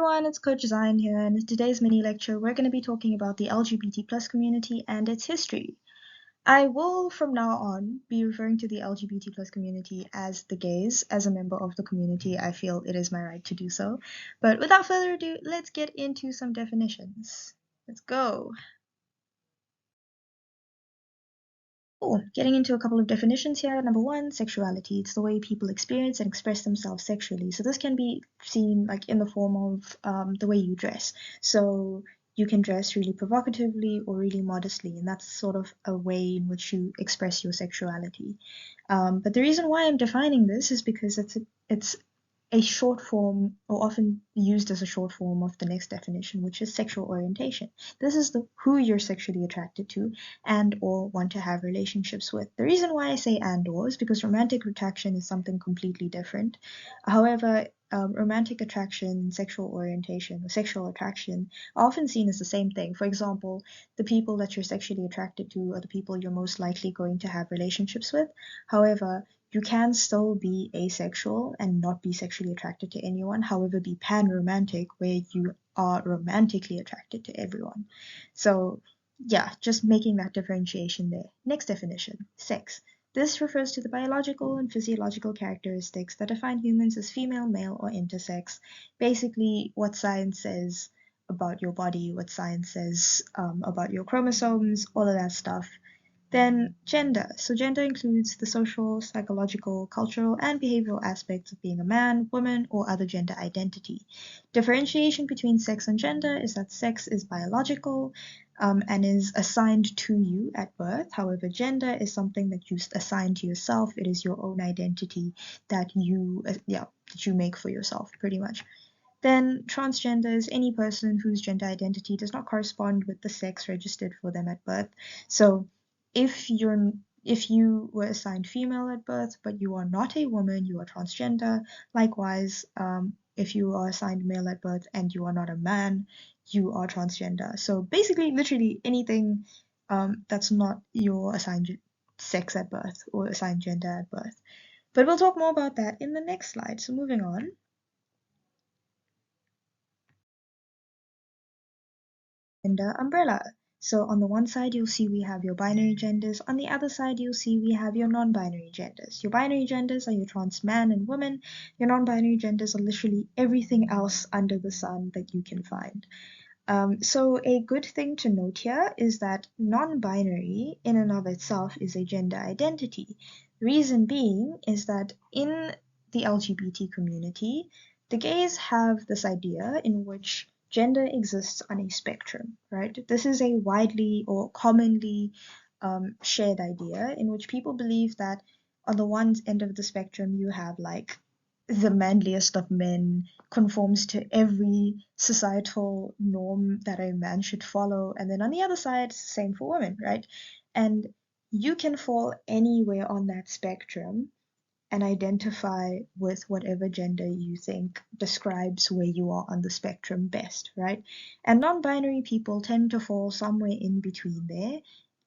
Everyone, it's Coach Zion here, and in today's mini lecture, we're going to be talking about the LGBT plus community and its history. I will, from now on, be referring to the LGBT plus community as the gays. As a member of the community, I feel it is my right to do so. But without further ado, let's get into some definitions. Let's go. Cool. Getting into a couple of definitions here. Number one, sexuality. It's the way people experience and express themselves sexually. So this can be seen like in the form of the way you dress. So you can dress really provocatively or really modestly, and that's sort of a way in which you express your sexuality. But the reason why I'm defining this is because it's a short form, or often used as a short form of the next definition, which is sexual orientation. This is who you're sexually attracted to and or want to have relationships with. The reason why I say and or is because romantic attraction is something completely different. However, romantic attraction, sexual orientation, or sexual attraction are often seen as the same thing. For example, the people that you're sexually attracted to are the people you're most likely going to have relationships with. However, you can still be asexual and not be sexually attracted to anyone, however, be pan-romantic where you are romantically attracted to everyone. So, yeah, just making that differentiation there. Next definition, sex. This refers to the biological and physiological characteristics that define humans as female, male, or intersex. Basically, what science says about your body, what science says about your chromosomes, all of that stuff. Then gender. So gender includes the social, psychological, cultural, and behavioral aspects of being a man, woman, or other gender identity. Differentiation between sex and gender is that sex is biological and is assigned to you at birth. However, gender is something that you assign to yourself. It is your own identity that you make for yourself, pretty much. Then transgender is any person whose gender identity does not correspond with the sex registered for them at birth. So if you were assigned female at birth, but you are not a woman, you are transgender. Likewise, if you are assigned male at birth and you are not a man, you are transgender. So basically, literally anything that's not your assigned sex at birth or assigned gender at birth. But we'll talk more about that in the next slide. So moving on. Gender umbrella. So on the one side, you'll see we have your binary genders. On the other side, you'll see we have your non-binary genders. Your binary genders are your trans man and woman. Your non-binary genders are literally everything else under the sun that you can find. So a good thing to note here is that non-binary in and of itself is a gender identity. Reason being is that in the LGBT community, the gays have this idea in which gender exists on a spectrum, right? This is a widely or commonly shared idea in which people believe that on the one end of the spectrum, you have like the manliest of men, conforms to every societal norm that a man should follow. And then on the other side, same for women, right? And you can fall anywhere on that spectrum and identify with whatever gender you think describes where you are on the spectrum best, right? And non-binary people tend to fall somewhere in between there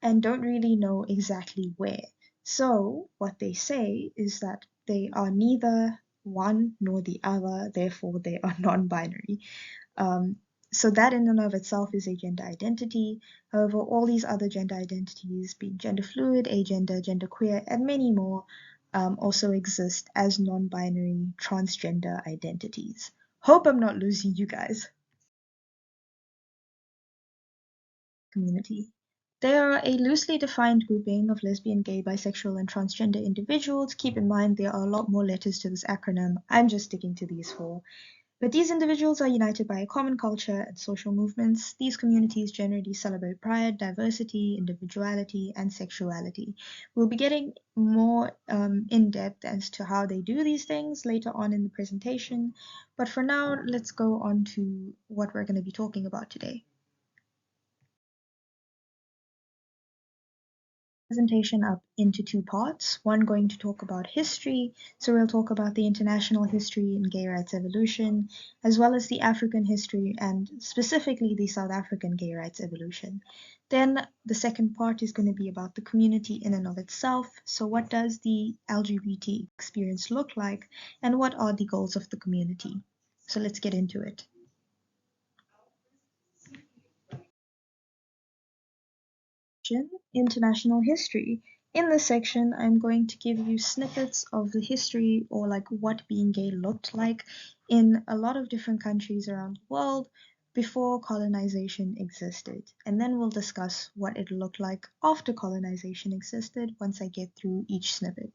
and don't really know exactly where. So what they say is that they are neither one nor the other, therefore they are non-binary. So that in and of itself is a gender identity. However, all these other gender identities, being gender fluid, agender, genderqueer, and many more, also exist as non-binary transgender identities. Hope I'm not losing you guys. Community. They are a loosely defined grouping of lesbian, gay, bisexual, and transgender individuals. Keep in mind there are a lot more letters to this acronym. I'm just sticking to these four. But these individuals are united by a common culture and social movements. These communities generally celebrate pride, diversity, individuality, and sexuality. We'll be getting more in depth as to how they do these things later on in the presentation. But for now, let's go on to what we're going to be talking about today. Presentation up into two parts. One going to talk about history, so we'll talk about the international history in gay rights evolution, as well as the African history and specifically the South African gay rights evolution. Then the second part is going to be about the community in and of itself. So what does the LGBT experience look like and what are the goals of the community? So let's get into it. section, International History. In this section, I'm going to give you snippets of the history or like what being gay looked like in a lot of different countries around the world before colonization existed. And then we'll discuss what it looked like after colonization existed once I get through each snippet.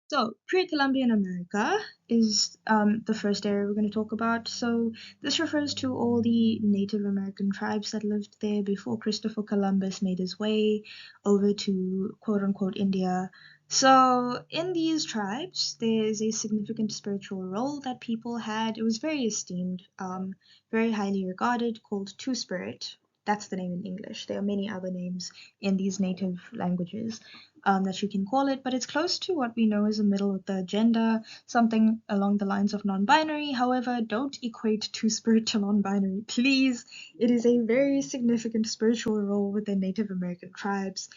So, pre-Columbian America is the first area we're going to talk about. So, this refers to all the Native American tribes that lived there before Christopher Columbus made his way over to quote-unquote India. So, in these tribes, there's a significant spiritual role that people had. It was very esteemed, very highly regarded, called Two-Spirit. That's the name in English. There are many other names in these native languages that you can call it, but it's close to what we know as a middle of the gender, something along the lines of non-binary. However, don't equate two-spirit to non-binary, please. It is a very significant spiritual role within Native American tribes.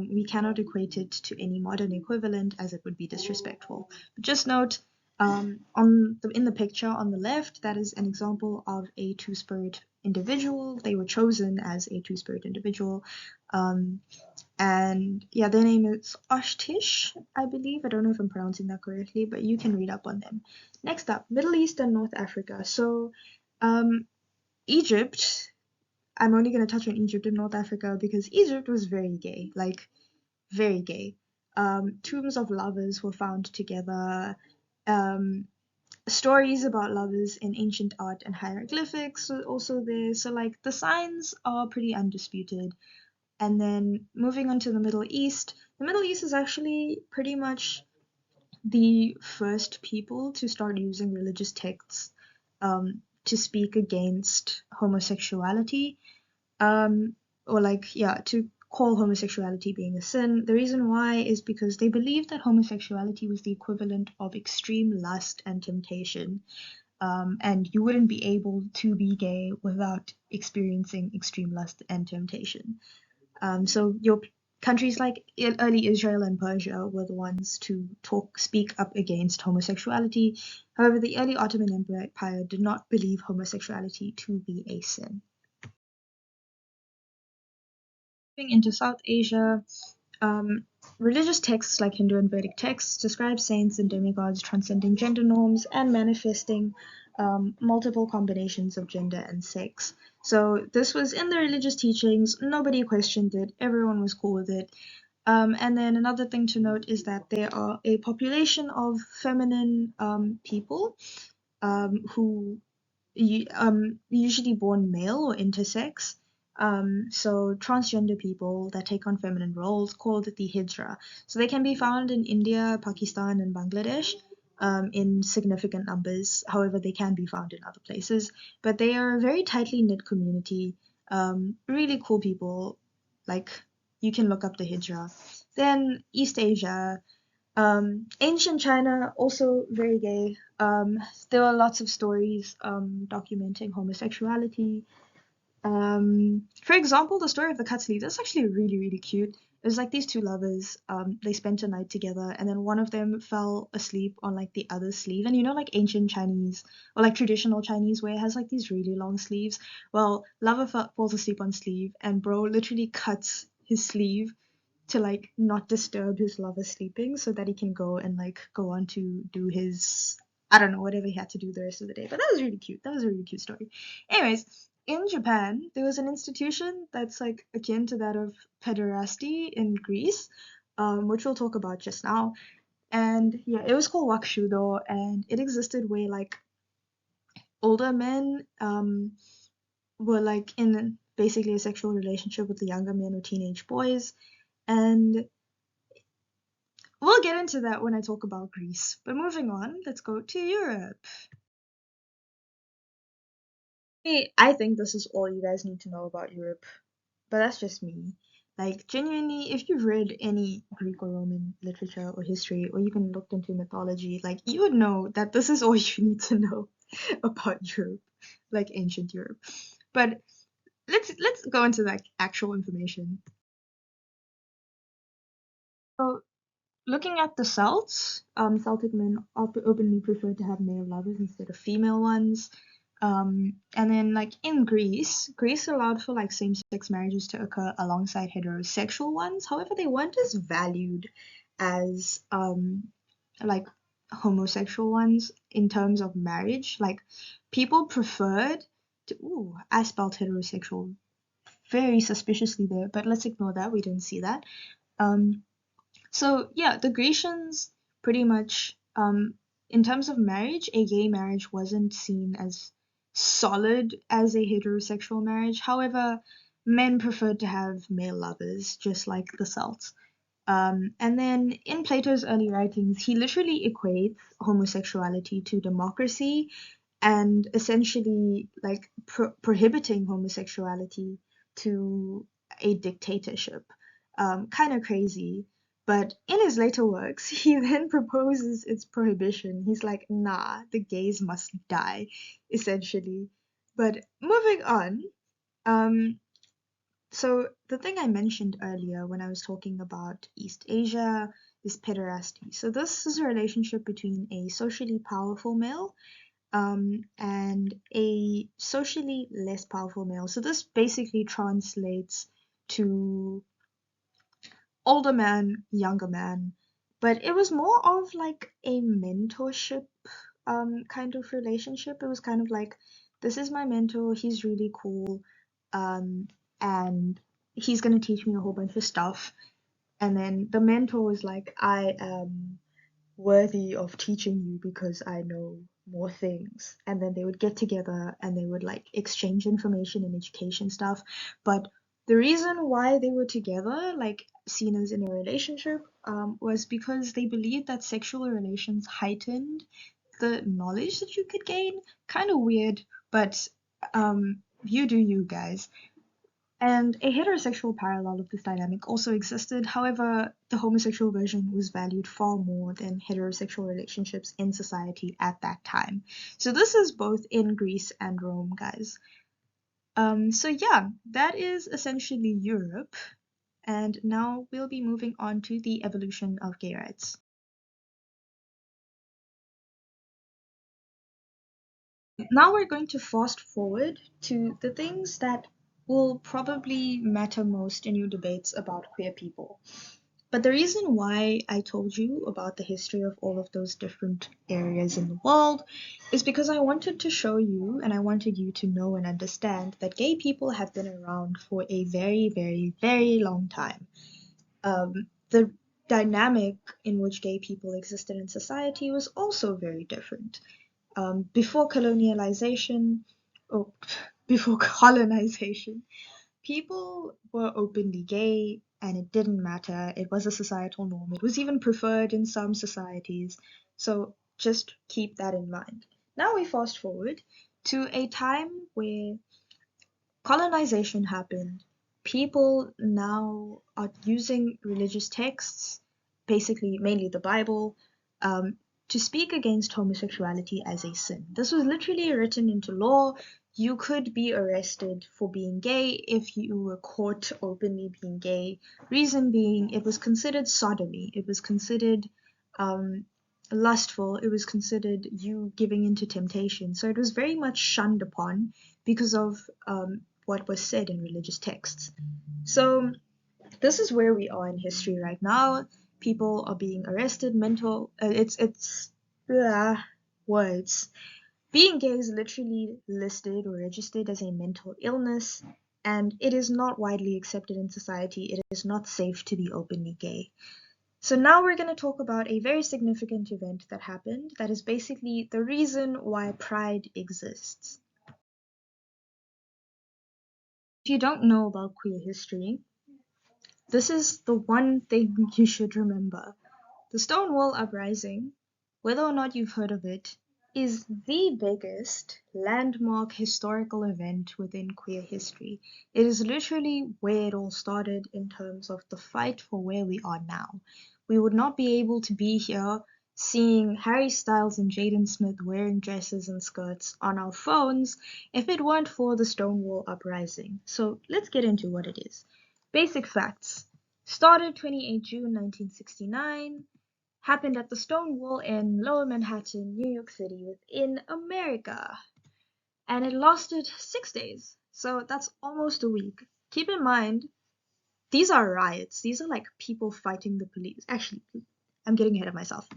We cannot equate it to any modern equivalent as it would be disrespectful. But just note, in the picture on the left, that is an example of a two-spirit individual. They were chosen as a two-spirit individual. And yeah, their name is Oshtish, I believe. I don't know if I'm pronouncing that correctly, but you can read up on them. Next up, Middle East and North Africa. So, Egypt, I'm only going to touch on Egypt and North Africa because Egypt was very gay, like very gay. Tombs of lovers were found together. Stories about lovers in ancient art and hieroglyphics were also there. So, like, the signs are pretty undisputed. And then moving on to the Middle East is actually pretty much the first people to start using religious texts to speak against homosexuality, or like, yeah, to call homosexuality being a sin. The reason why is because they believed that homosexuality was the equivalent of extreme lust and temptation. And you wouldn't be able to be gay without experiencing extreme lust and temptation. So your countries like early Israel and Persia were the ones to speak up against homosexuality. However, the early Ottoman Empire did not believe homosexuality to be a sin. Moving into South Asia, religious texts like Hindu and Vedic texts describe saints and demigods transcending gender norms and manifesting multiple combinations of gender and sex. So this was in the religious teachings, nobody questioned it, everyone was cool with it. And then another thing to note is that there are a population of feminine people who usually born male or intersex. So transgender people that take on feminine roles called the Hijra. So they can be found in India, Pakistan, and Bangladesh in significant numbers. However, they can be found in other places. But they are a very tightly knit community. Really cool people. Like, you can look up the Hijra. Then East Asia, ancient China, also very gay. There are lots of stories documenting homosexuality. For example, the story of the cut sleeve, that's actually really, really cute. It was like these two lovers, they spent a night together, and then one of them fell asleep on like the other sleeve. And you know, like ancient Chinese or like traditional Chinese wear has like these really long sleeves. Well, lover falls asleep on sleeve, and bro literally cuts his sleeve to like not disturb his lover sleeping so that he can go and like go on to do his, I don't know, whatever he had to do the rest of the day. But that was really cute. That was a really cute story. Anyways, in Japan, there was an institution that's like akin to that of pederasty in Greece, which we'll talk about just now. And yeah, it was called wakushudo, and it existed where like older men were like in basically a sexual relationship with the younger men or teenage boys. And we'll get into that when I talk about Greece. But moving on, let's go to Europe. Hey, I think this is all you guys need to know about Europe, but that's just me. Like, genuinely, if you've read any Greek or Roman literature or history, or even looked into mythology, like, you would know that this is all you need to know about Europe, like ancient Europe. But let's go into like actual information. So, looking at the Celts, Celtic men openly preferred to have male lovers instead of female ones. And then like in Greece allowed for like same-sex marriages to occur alongside heterosexual ones. However, they weren't as valued as like homosexual ones in terms of marriage. Like people preferred to, ooh, I spelled heterosexual very suspiciously there, but let's ignore that. We didn't see that. Um, so yeah, the Grecians pretty much, in terms of marriage, a gay marriage wasn't seen as solid as a heterosexual marriage. However, men preferred to have male lovers, just like the Celts. And then in Plato's early writings, he literally equates homosexuality to democracy and essentially like prohibiting homosexuality to a dictatorship. Kind of crazy. But in his later works, he then proposes its prohibition. He's like, nah, the gays must die, essentially. But moving on, um, so the thing I mentioned earlier when I was talking about East Asia is pederasty. So this is a relationship between a socially powerful male and a socially less powerful male. So this basically translates to older man, younger man, but it was more of like a mentorship kind of relationship. It was kind of like, this is my mentor, he's really cool, um, and he's gonna teach me a whole bunch of stuff. And then the mentor was like, I am worthy of teaching you because I know more things. And then they would get together and they would like exchange information and education stuff. But the reason why they were together, like seen as in a relationship, was because they believed that sexual relations heightened the knowledge that you could gain. Kind of weird, but you do you guys. And a heterosexual parallel of this dynamic also existed. However, the homosexual version was valued far more than heterosexual relationships in society at that time. So this is both in Greece and Rome, guys. So yeah, that is essentially Europe. And now we'll be moving on to the evolution of gay rights. Now we're going to fast forward to the things that will probably matter most in your debates about queer people. But the reason why I told you about the history of all of those different areas in the world is because I wanted to show you and I wanted you to know and understand that gay people have been around for a very, very, very long time. The dynamic in which gay people existed in society was also very different. Before colonialization, or before colonization, people were openly gay and it didn't matter. It was a societal norm. It was even preferred in some societies. So just keep that in mind. Now we fast forward to a time where colonization happened. People now are using religious texts, basically mainly the Bible, to speak against homosexuality as a sin. This was literally written into law. You could be arrested for being gay if you were caught openly being gay. Reason being, it was considered sodomy. It was considered lustful. It was considered you giving into temptation. So it was very much shunned upon because of what was said in religious texts. So this is where we are in history right now. People are being arrested. Words. Being gay is literally listed or registered as a mental illness, and it is not widely accepted in society. It is not safe to be openly gay. So now we're going to talk about a very significant event that happened that is basically the reason why Pride exists. If you don't know about queer history, this is the one thing you should remember. The Stonewall Uprising, whether or not you've heard of it, is the biggest landmark historical event within queer history. It is literally where it all started in terms of the fight for where we are now. We would not be able to be here seeing Harry Styles and Jaden Smith wearing dresses and skirts on our phones if it weren't for the Stonewall Uprising. So let's get into what it is. Basic facts. Started 28 June 1969, happened at the Stonewall in Lower Manhattan, New York City, within America. and it lasted 6 days. So that's almost a week. Keep in mind, these are riots. These are like people fighting the police. Actually, I'm getting ahead of myself.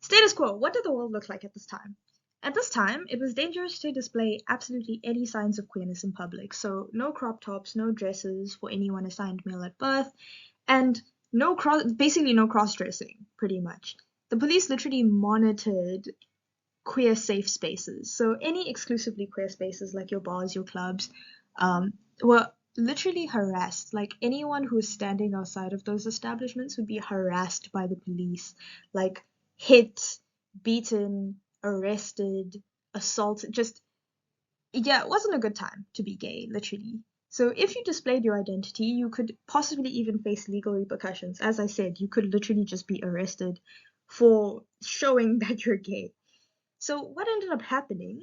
Status quo. What did the world look like at this time? At this time, it was dangerous to display absolutely any signs of queerness in public. So no crop tops, no dresses for anyone assigned male at birth, and basically no cross-dressing, pretty much. The police literally monitored queer safe spaces. So any exclusively queer spaces like your bars, your clubs, were literally harassed. Like anyone who was standing outside of those establishments would be harassed by the police, like hit, beaten, arrested, assaulted. Just, yeah, it wasn't a good time to be gay, literally. So if you displayed your identity, you could possibly even face legal repercussions. As I said, you could literally just be arrested for showing that you're gay. So what ended up happening,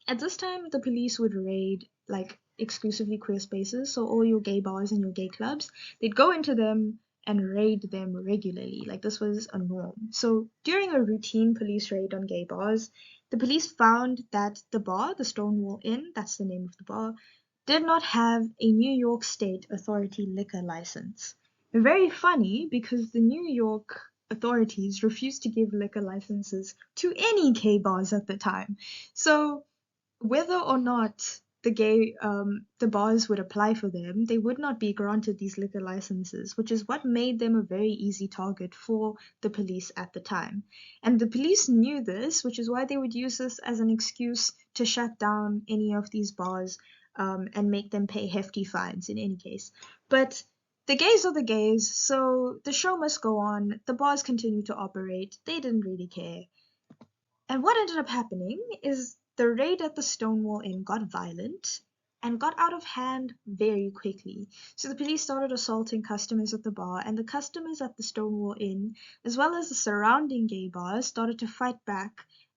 at this time the police would raid like exclusively queer spaces, so all your gay bars and your gay clubs, they'd go into them and raid them regularly. Like this was a norm. So during a routine police raid on gay bars, the police found that the bar, the Stonewall Inn, that's the name of the bar, did not have a New York State Authority liquor license. Very funny because the New York authorities refused to give liquor licenses to any gay bars at the time. So whether or not the bars would apply for them, they would not be granted these liquor licenses, which is what made them a very easy target for the police at the time. And the police knew this, which is why they would use this as an excuse to shut down any of these bars, and make them pay hefty fines in any case. But the gays are the gays, so the show must go on. The bars continue to operate. They didn't really care. And what ended up happening is the raid at the Stonewall Inn got violent and got out of hand very quickly. So the police started assaulting customers at the bar, and the customers at the Stonewall Inn, as well as the surrounding gay bars, started to fight back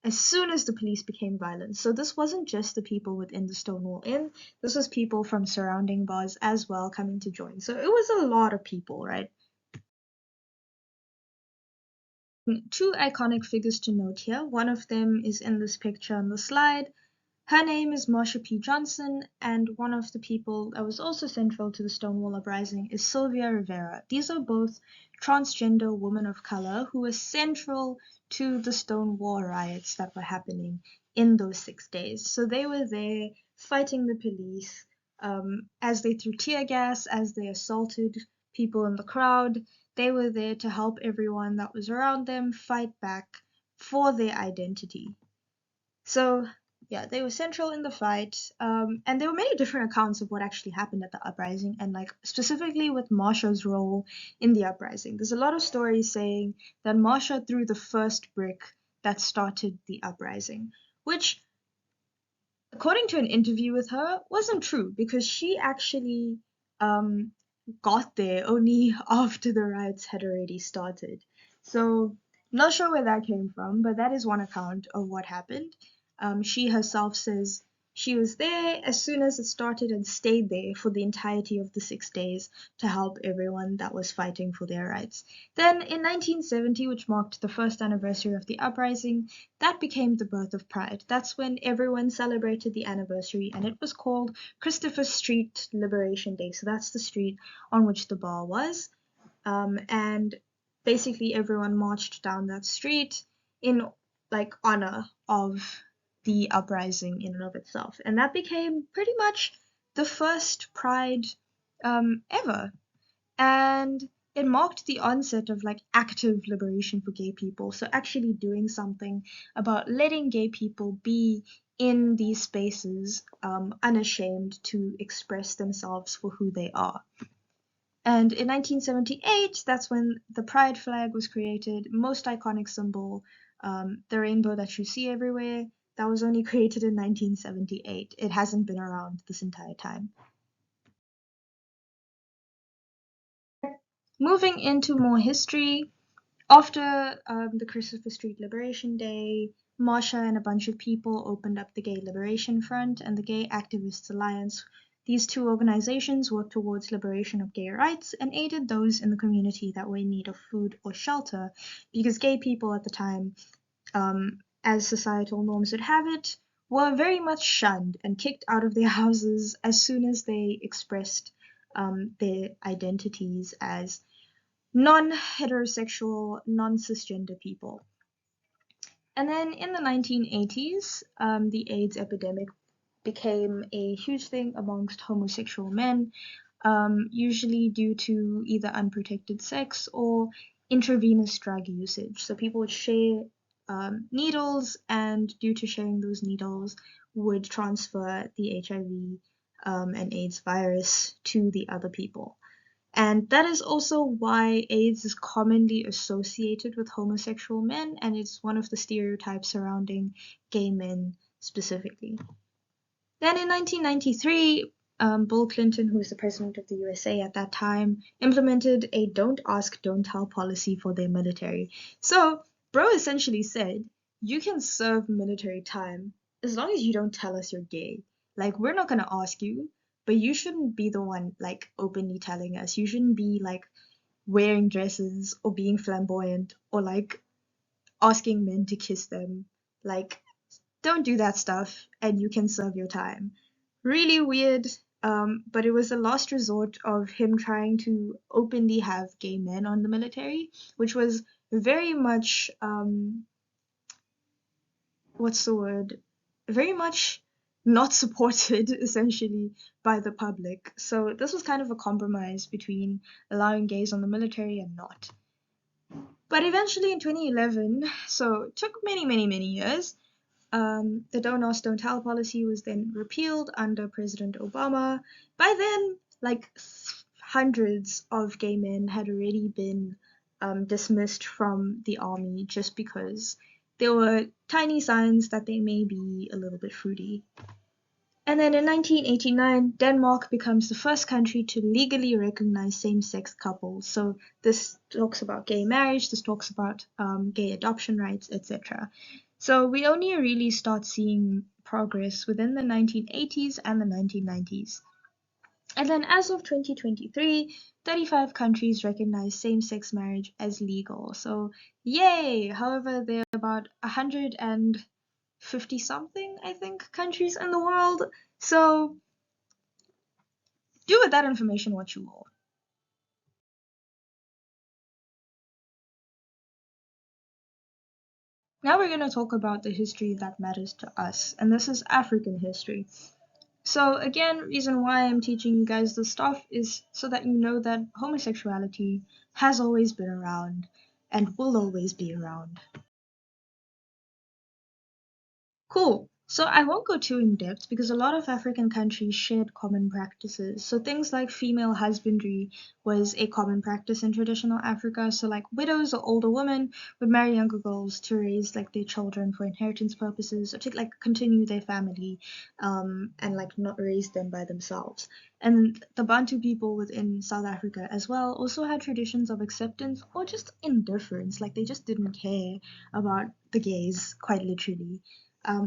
as soon as the police became violent. So this wasn't just the people within the Stonewall Inn, this was people from surrounding bars as well coming to join. So it was a lot of people, right? Two iconic figures to note here. One of them is in this picture on the slide. Her name is Marsha P. Johnson, and one of the people that was also central to the Stonewall Uprising is Sylvia Rivera. These are both transgender women of color who were central to the Stonewall riots that were happening in those 6 days. So they were there fighting the police, as they threw tear gas, as they assaulted people in the crowd. They were there to help everyone that was around them fight back for their identity. So yeah, they were central in the fight, and there were many different accounts of what actually happened at the uprising, and like specifically with Marsha's role in the uprising. There's a lot of stories saying that Marsha threw the first brick that started the uprising, which, according to an interview with her, wasn't true because she actually um, got there only after the riots had already started. So, not sure where that came from, but that is one account of what happened. She herself says she was there as soon as it started and stayed there for the entirety of the 6 days to help everyone that was fighting for their rights. Then, in 1970, which marked the first anniversary of the uprising, that became the birth of Pride. That's when everyone celebrated the anniversary, and it was called Christopher Street Liberation Day. So that's the street on which the bar was. And basically everyone marched down that street in like honor of the uprising in and of itself. And that became pretty much the first Pride ever. And it marked the onset of like active liberation for gay people. So actually doing something about letting gay people be in these spaces, unashamed to express themselves for who they are. And in 1978, that's when the Pride flag was created, most iconic symbol, the rainbow that you see everywhere. That was only created in 1978. It hasn't been around this entire time. Moving into more history, after the Christopher Street Liberation Day, Marsha and a bunch of people opened up the Gay Liberation Front and the Gay Activists Alliance. These two organizations worked towards liberation of gay rights and aided those in the community that were in need of food or shelter, because gay people at the time, as societal norms would have it, were very much shunned and kicked out of their houses as soon as they expressed their identities as non-heterosexual, non-cisgender people. And then in the 1980s, the AIDS epidemic became a huge thing amongst homosexual men, usually due to either unprotected sex or intravenous drug usage. So people would share needles, and due to sharing those needles, would transfer the HIV and AIDS virus to the other people. And that is also why AIDS is commonly associated with homosexual men, and it's one of the stereotypes surrounding gay men specifically. Then in 1993, Bill Clinton, who was the president of the USA at that time, implemented a don't ask, don't tell policy for their military. So, bro essentially said, you can serve military time as long as you don't tell us you're gay. Like, we're not gonna ask you, but you shouldn't be the one, like, openly telling us. You shouldn't be, like, wearing dresses or being flamboyant or, like, asking men to kiss them. Like, don't do that stuff and you can serve your time. Really weird, but it was a last resort of him trying to openly have gay men on the military, which was very much, what's the word? Very much not supported essentially by the public. So this was kind of a compromise between allowing gays on the military and not. But eventually in 2011, so it took many years, the don't ask, don't tell policy was then repealed under President Obama. By then, like hundreds of gay men had already been dismissed from the army just because there were tiny signs that they may be a little bit fruity. And then in 1989, Denmark becomes the first country to legally recognize same-sex couples. So this talks about gay marriage, this talks about gay adoption rights, etc. So we only really start seeing progress within the 1980s and the 1990s. And then as of 2023, 35 countries recognize same-sex marriage as legal. So yay! However, there are about 150 something, I think, countries in the world. So do with that information what you will. Now we're going to talk about the history that matters to us, and this is African history. So again, reason why I'm teaching you guys this stuff is so that you know that homosexuality has always been around and will always be around. Cool. So I won't go too in depth because a lot of African countries shared common practices. So things like female husbandry was a common practice in traditional Africa. So like widows or older women would marry younger girls to raise like their children for inheritance purposes or to like continue their family and like not raise them by themselves. And the Bantu people within South Africa as well also had traditions of acceptance or just indifference. Like they just didn't care about the gays, quite literally.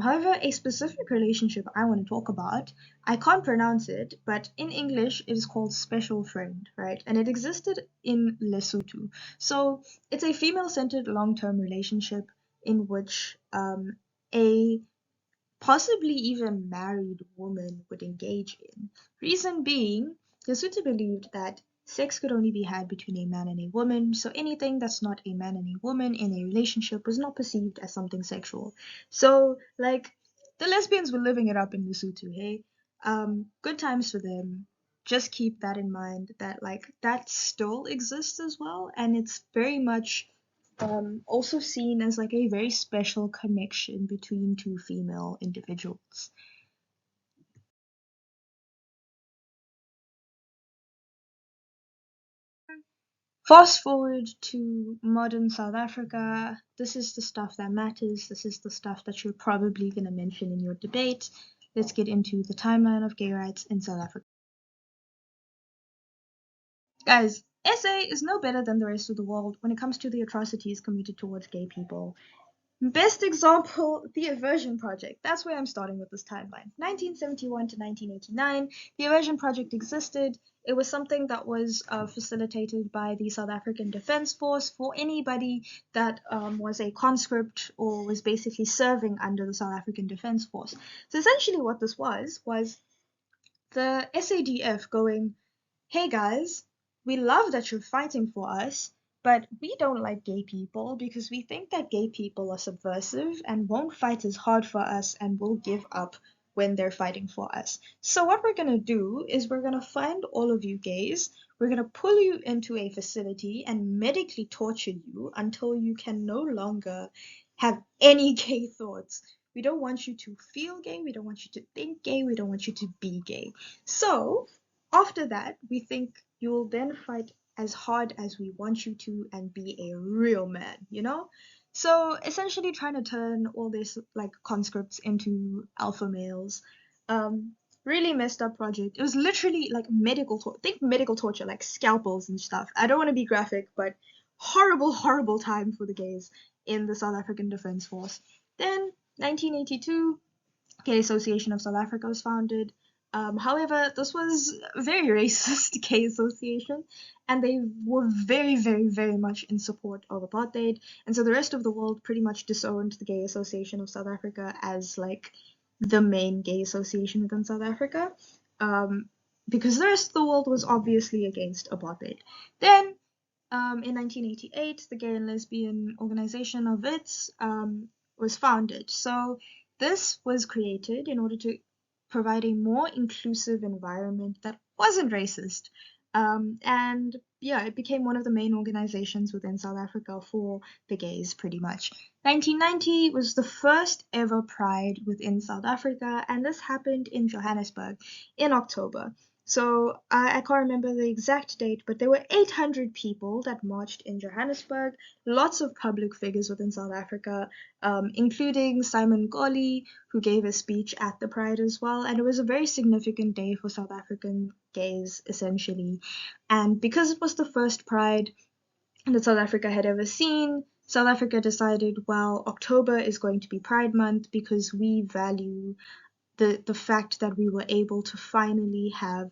However, a specific relationship I want to talk about, I can't pronounce it, but in English it is called special friend, right? And it existed in Lesotho. So it's a female-centered long-term relationship in which a possibly even married woman would engage in. Reason being, Yasuda believed that sex could only be had between a man and a woman, so anything that's not a man and a woman in a relationship was not perceived as something sexual. So, like, the lesbians were living it up in Lesotho, hey? Good times for them. Just keep that in mind that, like, that still exists as well, and it's very much also seen as like a very special connection between two female individuals. Fast forward to modern South Africa. This is the stuff that matters. This is the stuff that you're probably going to mention in your debate. Let's get into the timeline of gay rights in South Africa. Guys, SA is no better than the rest of the world when it comes to the atrocities committed towards gay people. Best example, the Aversion Project. That's where I'm starting with this timeline. 1971 to 1989, the Aversion Project existed. It was something that was facilitated by the South African Defence Force for anybody that was a conscript or was basically serving under the South African Defence Force. So essentially what this was the SADF going, hey guys, we love that you're fighting for us, but we don't like gay people because we think that gay people are subversive and won't fight as hard for us and will give up when they're fighting for us. So what we're going to do is we're going to find all of you gays, we're going to pull you into a facility and medically torture you until you can no longer have any gay thoughts. We don't want you to feel gay, we don't want you to think gay, we don't want you to be gay. So after that, we think you will then fight as hard as we want you to and be a real man, you know? So essentially trying to turn all this like conscripts into alpha males. Really messed up project. It was literally like think medical torture, like scalpels and stuff. I don't want to be graphic, but horrible, horrible time for the gays in the South African Defence Force. Then 1982, Gay Association of South Africa was founded. However, this was a very racist gay association, and they were very, very, very much in support of apartheid. And so the rest of the world pretty much disowned the Gay Association of South Africa as like the main gay association within South Africa, because the rest of the world was obviously against apartheid. Then in 1988, the Gay and Lesbian Organization of Wits was founded. So this was created in order to provide a more inclusive environment that wasn't racist. And yeah, it became one of the main organizations within South Africa for the gays, pretty much. 1990 was the first ever Pride within South Africa, and this happened in Johannesburg in October. So I can't remember the exact date, but there were 800 people that marched in Johannesburg, lots of public figures within South Africa, including Simon Goli, who gave a speech at the Pride as well. And it was a very significant day for South African gays, essentially. And because it was the first Pride that South Africa had ever seen, South Africa decided, well, October is going to be Pride Month because we value the fact that we were able to finally have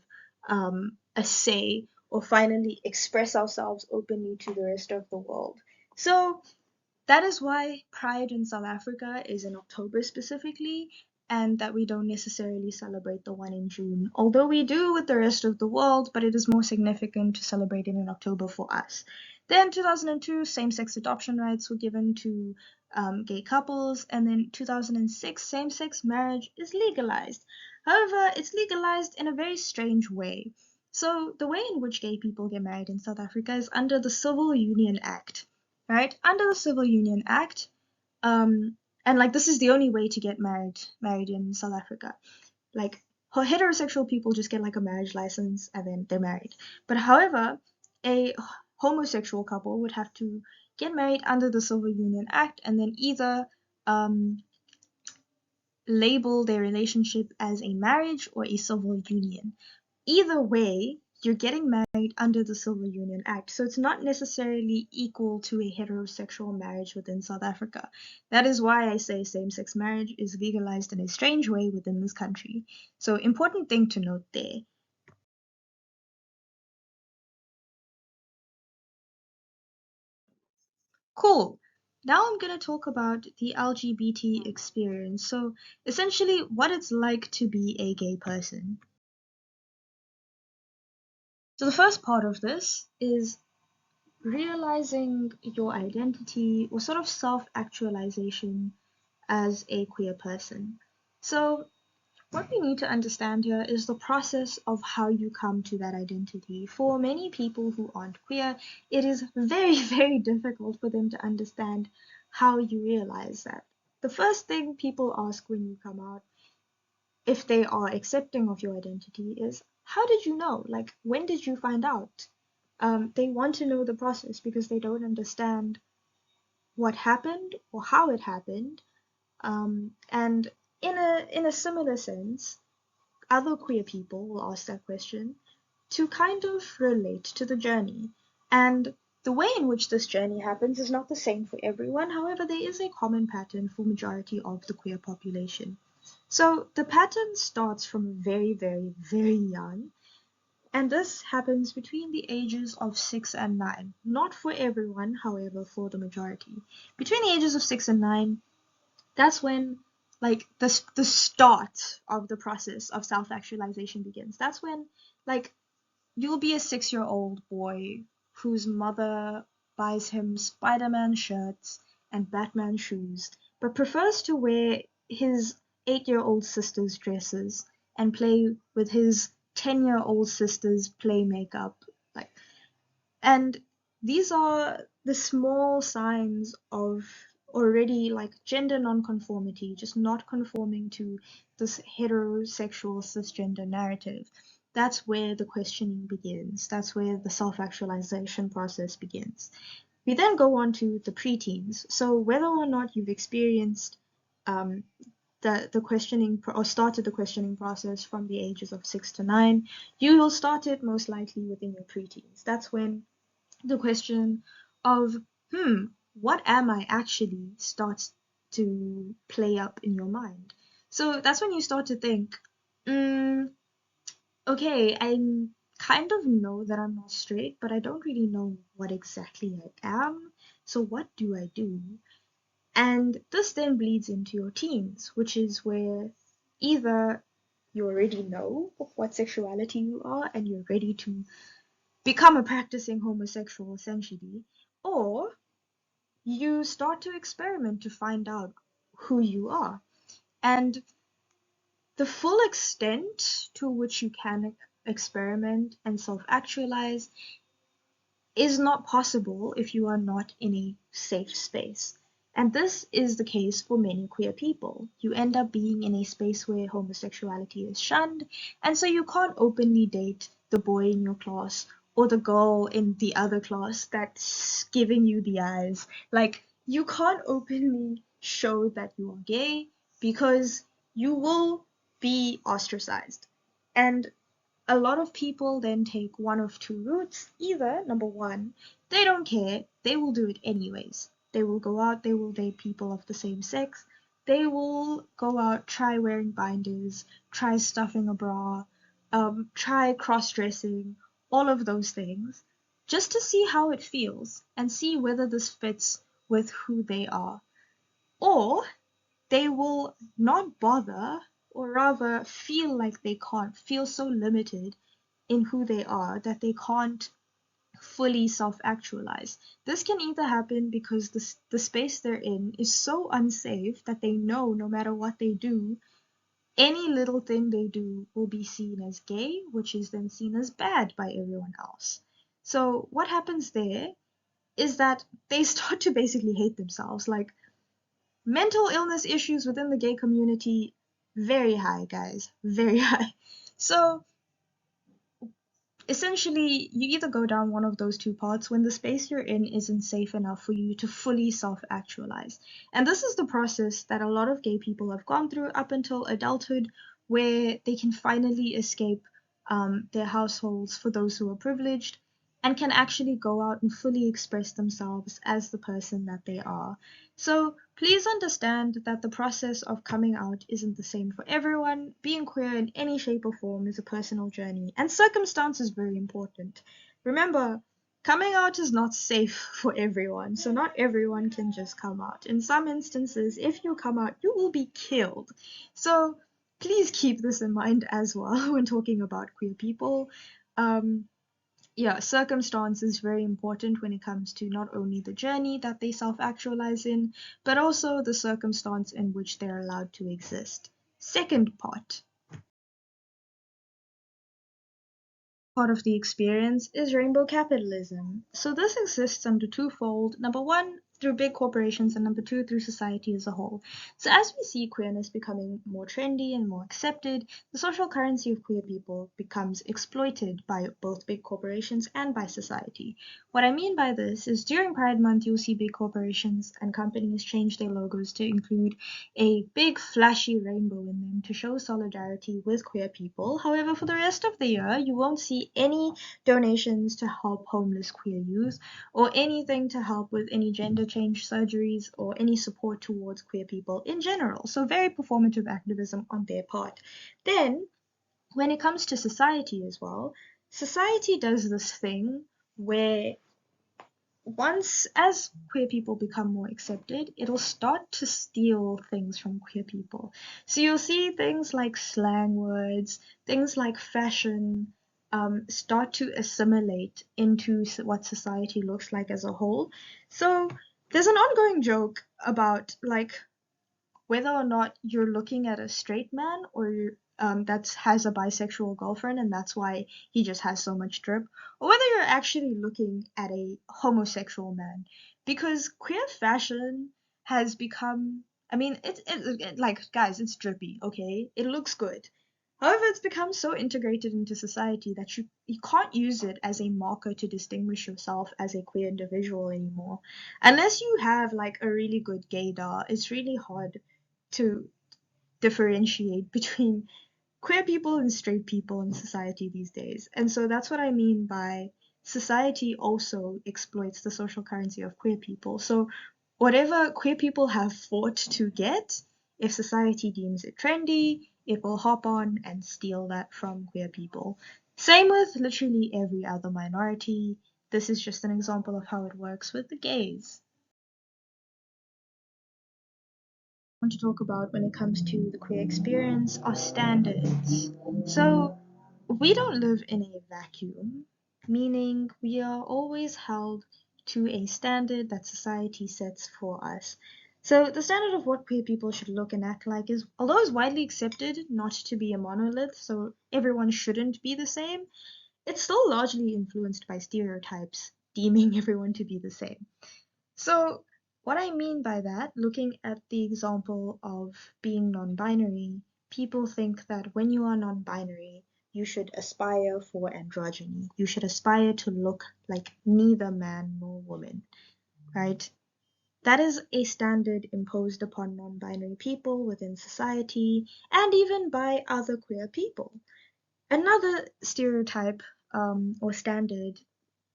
a say or finally express ourselves openly to the rest of the world. So that is why Pride in South Africa is in October specifically, and that we don't necessarily celebrate the one in June, although we do with the rest of the world, but it is more significant to celebrate it in October for us. Then 2002, same-sex adoption rights were given to gay couples, and then 2006, same-sex marriage is legalized. However, it's legalized in a very strange way. So the way in which gay people get married in South Africa is under the Civil Union Act, right? Under the Civil Union Act, and like this is the only way to get married in South Africa. Like heterosexual people just get like a marriage license and then they're married. But however, a homosexual couple would have to get married under the Civil Union Act and then either label their relationship as a marriage or a civil union. Either way, you're getting married under the Civil Union Act, so it's not necessarily equal to a heterosexual marriage within South Africa. That is why I say same-sex marriage is legalized in a strange way within this country. So important thing to note there. Cool. Now I'm going to talk about the LGBT experience. So essentially what it's like to be a gay person. So the first part of this is realizing your identity or sort of self-actualization as a queer person. So what we need to understand here is the process of how you come to that identity. For many people who aren't queer, it is very, very difficult for them to understand how you realize that. The first thing people ask when you come out, if they are accepting of your identity, is how did you know? Like, when did you find out? They want to know the process because they don't understand what happened or how it happened. And in a similar sense, other queer people will ask that question to kind of relate to the journey. And the way in which this journey happens is not the same for everyone. However, there is a common pattern for majority of the queer population. So the pattern starts from very, very, very young. And this happens between the ages of 6 and 9. Not for everyone, however, for the majority. Between the ages of 6 and 9, that's when like the start of the process of self-actualization begins. That's when like you'll be a 6-year-old boy whose mother buys him Spider-Man shirts and Batman shoes, but prefers to wear his 8-year-old sister's dresses and play with his 10-year-old sister's play makeup. Like, and these are the small signs of already like gender nonconformity, just not conforming to this heterosexual cisgender narrative. That's where the questioning begins. That's where the self-actualization process begins. We then go on to the preteens. So whether or not you've experienced um, the questioning or started the questioning process from the ages of 6 to 9, you will start it most likely within your preteens. That's when the question of, what am I actually starts to play up in your mind. So that's when you start to think, mm, okay, I kind of know that I'm not straight, but I don't really know what exactly I am. So what do I do? And this then bleeds into your teens, which is where either you already know what sexuality you are and you're ready to become a practicing homosexual essentially, or you start to experiment to find out who you are. And the full extent to which you can experiment and self actualize is not possible if you are not in a safe space. And this is the case for many queer people. You end up being in a space where homosexuality is shunned, and so you can't openly date the boy in your class or the girl in the other class that's giving you the eyes. Like, you can't openly show that you are gay because you will be ostracized. And a lot of people then take one of two routes. Either, number one, they don't care, they will do it anyways. They will go out, they will date people of the same sex, they will go out, try wearing binders, try stuffing a bra, try cross dressing, all of those things, just to see how it feels and see whether this fits with who they are. Or they will not bother, or rather feel like they can't, feel so limited in who they are that they can't fully self actualize. This can either happen because the space they're in is so unsafe that they know no matter what they do, any little thing they do will be seen as gay, which is then seen as bad by everyone else. So, what happens there is that they start to basically hate themselves. Like, mental illness issues within the gay community, very high, guys, very high. So, essentially, you either go down one of those two paths when the space you're in isn't safe enough for you to fully self actualize. And this is the process that a lot of gay people have gone through up until adulthood, where they can finally escape their households for those who are privileged and can actually go out and fully express themselves as the person that they are. So please understand that the process of coming out isn't the same for everyone. Being queer in any shape or form is a personal journey, and circumstance is very important. Remember, coming out is not safe for everyone, so not everyone can just come out. In some instances, if you come out, you will be killed. So please keep this in mind as well when talking about queer people. Um, yeah, circumstance is very important when it comes to not only the journey that they self actualize in, but also the circumstance in which they're allowed to exist. Second part of the experience is rainbow capitalism. So this exists under twofold. Number one, through big corporations, and number two, through society as a whole. So as we see queerness becoming more trendy and more accepted, the social currency of queer people becomes exploited by both big corporations and by society. What I mean by this is during Pride Month, you'll see big corporations and companies change their logos to include a big flashy rainbow in them to show solidarity with queer people. However, for the rest of the year, you won't see any donations to help homeless queer youth or anything to help with any gender change surgeries or any support towards queer people in general. So, very performative activism on their part. Then, when it comes to society as well, society does this thing where once as queer people become more accepted, it'll start to steal things from queer people. So you'll see things like slang words, things like fashion, start to assimilate into what society looks like as a whole. So there's an ongoing joke about like whether or not you're looking at a straight man or that has a bisexual girlfriend and that's why he just has so much drip, or whether you're actually looking at a homosexual man, because queer fashion has become, I mean, like, guys, it's drippy, okay? It looks good. However, it's become so integrated into society that you can't use it as a marker to distinguish yourself as a queer individual anymore. Unless you have like a really good gaydar, it's really hard to differentiate between queer people and straight people in society these days. And so that's what I mean by society also exploits the social currency of queer people. So whatever queer people have fought to get, if society deems it trendy, it will hop on and steal that from queer people. Same with literally every other minority. This is just an example of how it works with the gays. Want to talk about when it comes to the queer experience are standards. So we don't live in a vacuum, meaning we are always held to a standard that society sets for us. So the standard of what queer people should look and act like is, although is widely accepted not to be a monolith, so everyone shouldn't be the same, it's still largely influenced by stereotypes, deeming everyone to be the same. So, what I mean by that, looking at the example of being non binary, people think that when you are non binary, you should aspire for androgyny. You should aspire to look like neither man nor woman, right? That is a standard imposed upon non binary people within society and even by other queer people. Another stereotype or standard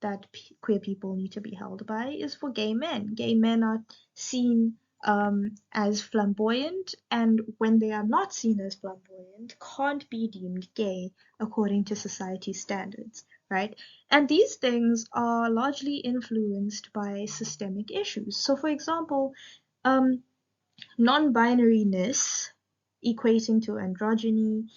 that queer people need to be held by is for gay men. Gay men are seen as flamboyant, and when they are not seen as flamboyant, can't be deemed gay according to society standards, right? And these things are largely influenced by systemic issues. So, for example, um, non binariness equating to androgyny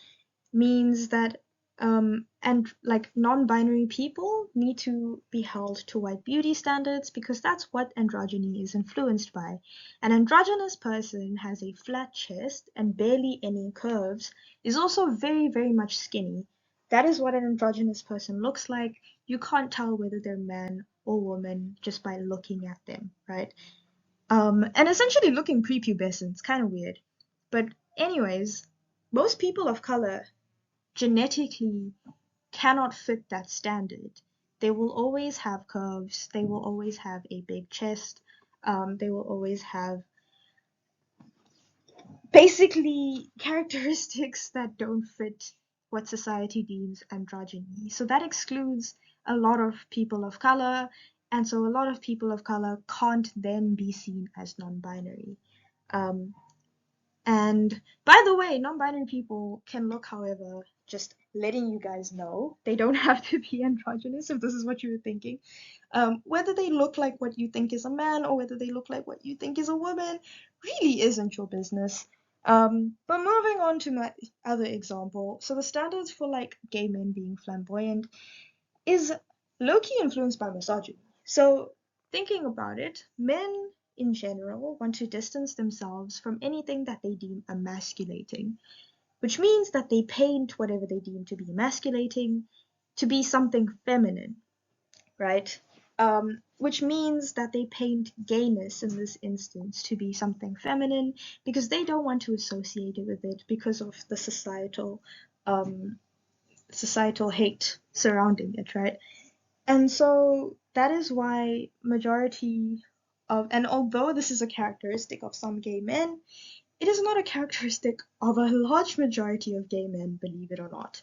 means that and like non-binary people need to be held to white beauty standards because that's what androgyny is influenced by. An androgynous person has a flat chest and barely any curves, is also very, very much skinny. That is what an androgynous person looks like. You can't tell whether they're man or woman just by looking at them, right? And essentially looking prepubescent. It's kind of weird. But anyways, most people of color genetically cannot fit that standard. They will always have curves, they will always have a big chest, they will always have basically characteristics that don't fit what society deems androgyny. So that excludes a lot of people of color, and so a lot of people of color can't then be seen as non binary. Um, And by the way, non-binary people can look, however, just letting you guys know, they don't have to be androgynous if this is what you were thinking. Whether they look like what you think is a man or whether they look like what you think is a woman really isn't your business. But moving on to my other example, so the standards for like gay men being flamboyant is low-key influenced by misogyny. So, thinking about it, men in general want to distance themselves from anything that they deem emasculating, which means that they paint whatever they deem to be emasculating to be something feminine, right? Which means that they paint gayness in this instance to be something feminine because they don't want to associate it with it because of the um, societal hate surrounding it, right? And so that is why majority of, and although this is a characteristic of some gay men, it is not a characteristic of a large majority of gay men, believe it or not.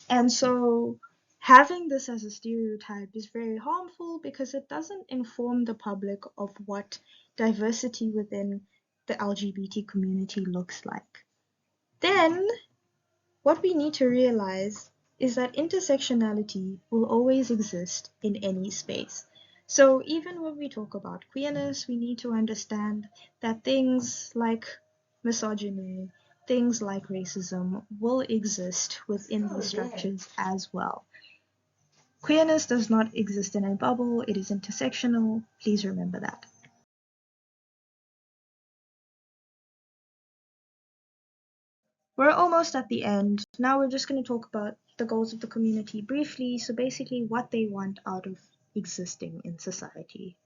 And so having this as a stereotype is very harmful because it doesn't inform the public of what diversity within the LGBT community looks like. Then what we need to realize is that intersectionality will always exist in any space. So even when we talk about queerness, we need to understand that things like misogyny, things like racism will exist within these structures as well. Queerness does not exist in a bubble, it is intersectional. Please remember that. We're almost at the end. Now we're just going to talk about the goals of the community briefly. So basically what they want out of existing in society.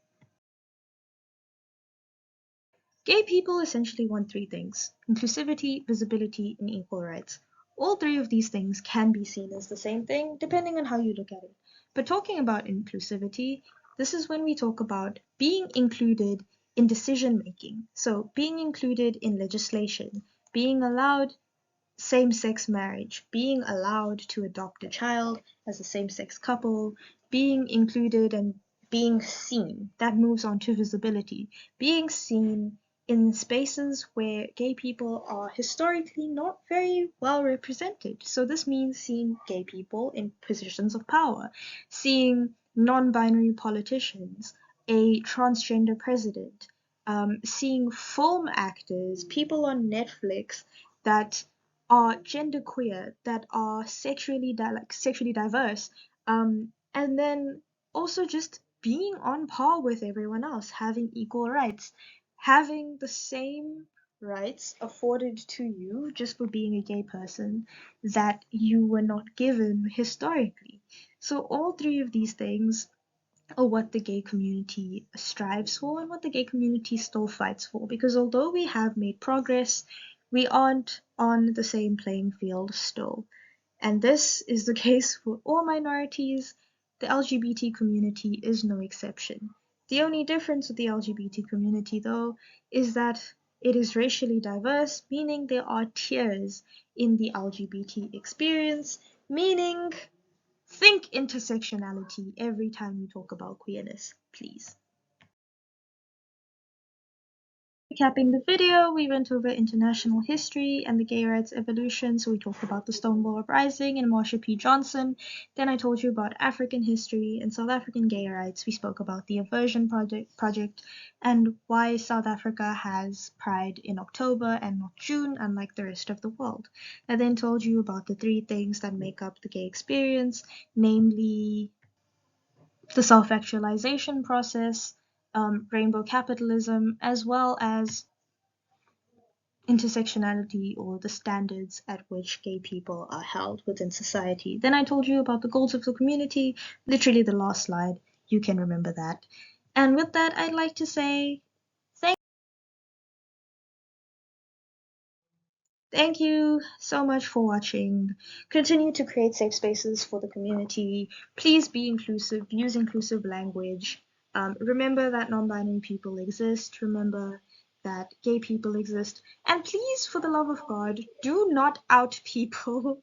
Gay people essentially want three things: inclusivity, visibility, and equal rights. All three of these things can be seen as the same thing depending on how you look at it. But talking about inclusivity, this is when we talk about being included in decision making. So being included in legislation, being allowed same-sex marriage, being allowed to adopt a child as a same-sex couple, being included and being seen. That moves on to visibility. Being seen in spaces where gay people are historically not very well represented. So this means seeing gay people in positions of power, seeing non-binary politicians, a transgender president, seeing film actors, people on Netflix that are genderqueer, that are sexually diverse, and then also just being on par with everyone else, having equal rights, having the same rights afforded to you just for being a gay person that you were not given historically. So all three of these things are what the gay community strives for and what the gay community still fights for. Because although we have made progress, we aren't on the same playing field still. And this is the case for all minorities. The LGBT community is no exception. The only difference with the LGBT community, though, is that it is racially diverse, meaning there are tiers in the LGBT experience, meaning think intersectionality every time you talk about queerness, please. Recapping the video, we went over international history and the gay rights evolution. So we talked about the Stonewall Uprising and Marsha P. Johnson. Then I told you about African history and South African gay rights. We spoke about the Aversion project and why South Africa has Pride in October and not June, unlike the rest of the world. I then told you about the three things that make up the gay experience, namely the self-actualization process, rainbow capitalism, as well as intersectionality, or the standards at which gay people are held within society. Then I told you about the goals of the community, literally the last slide. You can remember that. And with that, I'd like to say thank you so much for watching. Continue to create safe spaces for the community. Please be inclusive, use inclusive language. Remember that non-binary people exist. Remember that gay people exist. And please, for the love of God, do not out people.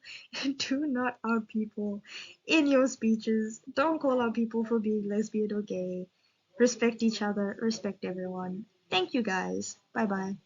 Do not out people in your speeches. Don't call out people for being lesbian or gay. Respect each other, respect everyone. Thank you guys. Bye bye.